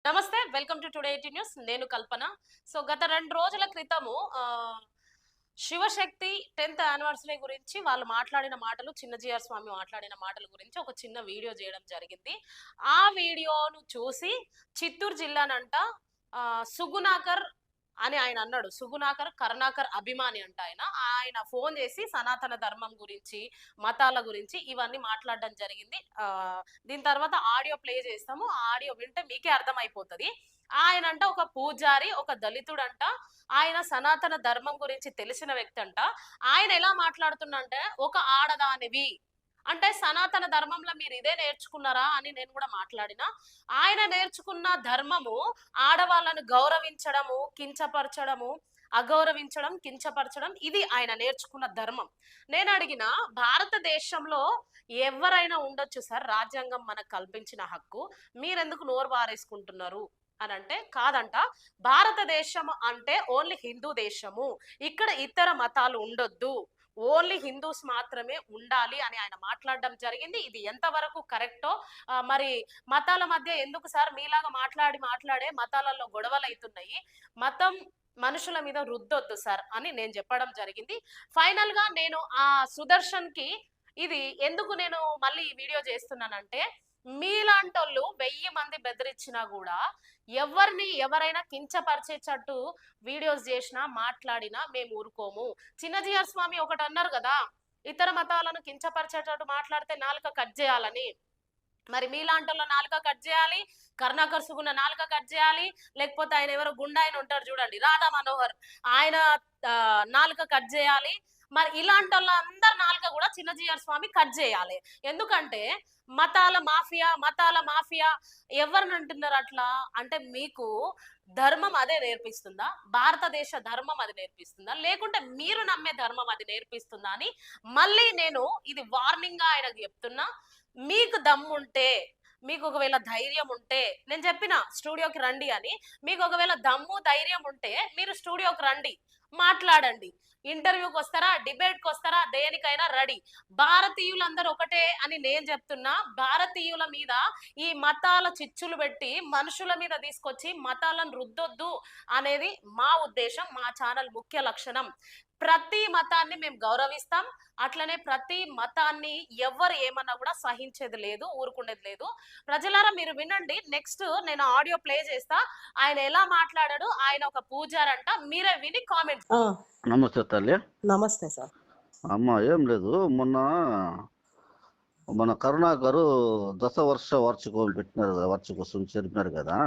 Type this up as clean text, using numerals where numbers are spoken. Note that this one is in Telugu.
నమస్తే. Welcome to today 18 news. నేను కల్పన. గత 2 రోజుల క్రితము శివశక్తి 10th యానివర్సరీ గురించి వాళ్ళు మాట్లాడిన మాటలు, చిన్నజీఆర్ స్వామి మాట్లాడిన మాటల గురించి ఒక చిన్న వీడియో చేయడం జరిగింది. ఆ వీడియోను చూసి చిత్తూరు జిల్లానంట సుగుణాకర్ అని ఆయన అన్నాడు. సుగుణాకర్, కరుణాకర్ అభిమాని అంట ఆయన. ఆయన ఫోను చేసి సనాతన ధర్మం గురించి, మతాల గురించి ఇవన్నీ మాట్లాడడం జరిగింది. దీని తర్వాత ఆడియో ప్లే చేస్తాము. ఆ ఆడియో వింటే మీకే అర్థమైపోతది. ఆయనంట ఒక పూజారి, ఒక దళితుడంట. ఆయన సనాతన ధర్మం గురించి తెలిసిన వ్యక్తి అంట. ఆయన ఎలా మాట్లాడుతున్నంటే, ఒక ఆడదానివి అంటే సనాతన ధర్మంలో మీరు ఇదే నేర్చుకున్నారా అని నేను కూడా మాట్లాడినా. ఆయన నేర్చుకున్న ధర్మము ఆడవాళ్ళను గౌరవించడము, కించపరచడము, అగౌరవించడం, కించపరచడం ఇది ఆయన నేర్చుకున్న ధర్మం. నేను అడిగిన భారతదేశంలో ఎవరైనా ఉండొచ్చు సార్, రాజ్యాంగం మనకు కల్పించిన హక్కు. మీరెందుకు నోరు పారేసుకుంటున్నారు అని అంటే, కాదంట. భారతదేశం అంటే ఓన్లీ హిందూ దేశము. ఇక్కడ ఇతర మతాలు ఉండొద్దు. ఓన్లీ హిందూస్ మాత్రమే ఉండాలి అని ఆయన మాట్లాడడం జరిగింది. ఇది ఎంతవరకు కరెక్టో మరి మతాల మధ్య ఎందుకు సార్ మీలాగా మాట్లాడే మతాలలో గొడవలు అవుతున్నాయి. మతం మనుషుల మీద రుద్దొద్దు సార్ అని నేను చెప్పడం జరిగింది. ఫైనల్ గా నేను ఆ సుదర్శన్ కి ఇది ఎందుకు నేను మళ్ళీ ఈ వీడియో చేస్తున్నానంటే, మీలాంటోళ్ళు 1000 మంది బెదిరించినా కూడా ఎవరైనా కించపరిచేటట్టు వీడియోస్ చేసినా, మాట్లాడినా మేము ఊరుకోము. చిన్నజీఆర్ స్వామి ఒకటి అన్నారు కదా, ఇతర మతాలను కించపరిచేటట్టు మాట్లాడితే నాలుక కట్ చేయాలని. మరి మీలాంటోళ్ళ నాలుక కట్ చేయాలి, కరుణాకర్ సుగుణ నాలుక కట్ చేయాలి, లేకపోతే ఆయన ఎవరో గుండా ఆయన ఉంటారు చూడండి, రాధా మనోహర్, ఆయన నాలుక కట్ చేయాలి. మరి ఇలాంటి వాళ్ళందరి నాలుక కూడా చిన్నజీఆర్ స్వామి కట్ చేయాలి. ఎందుకంటే మతాల మాఫియా ఎవరిని అంటున్నారు అట్లా అంటే, మీకు ధర్మం అదే నేర్పిస్తుందా? భారతదేశ ధర్మం అది నేర్పిస్తుందా? లేకుంటే మీరు నమ్మే ధర్మం అది నేర్పిస్తుందా అని మళ్ళీ నేను ఇది వార్నింగ్ గా ఆయనకు చెప్తున్నా. మీకు దమ్ముంటే, మీకు ఒకవేళ ధైర్యం ఉంటే, నేను చెప్పిన స్టూడియోకి రండి అని. మీకు ఒకవేళ దమ్ము ధైర్యం ఉంటే మీరు స్టూడియోకి రండి, మాట్లాడండి. ఇంటర్వ్యూకి వస్తారా, డిబేట్కి వస్తారా, దేనికైనా రెడీ. భారతీయులందరూ ఒకటే అని నేను చెప్తున్నా. భారతీయుల మీద ఈ మతాల చిచ్చులు పెట్టి మనుషుల మీద తీసుకొచ్చి మతాలను రుద్దొద్దు అనేది మా ఉద్దేశం, మా ఛానల్ ముఖ్య లక్షణం. ప్రతి మతాన్ని మేము గౌరవిస్తాం. అట్లనే ప్రతి మతాన్ని ఎవరు ఏమన్నా కూడా సహించేది లేదు, ఊరుకునేది లేదు. ప్రజలారా మీరు వినండి. నెక్స్ట్ నేను ఆడియో ప్లే చేస్తా. ఆయన ఎలా మాట్లాడాడు, ఆయన ఒక పూజారంట. మీరే విని కామెంట్. నమస్తే తల్లి. నమస్తే సార్. అమ్మ ఏం లేదు, మన కరుణాకరు దశవర్ష వార్షికోత్సవం పెట్టినారు కదా, వార్షికోత్సవం జరిపినారు కదా.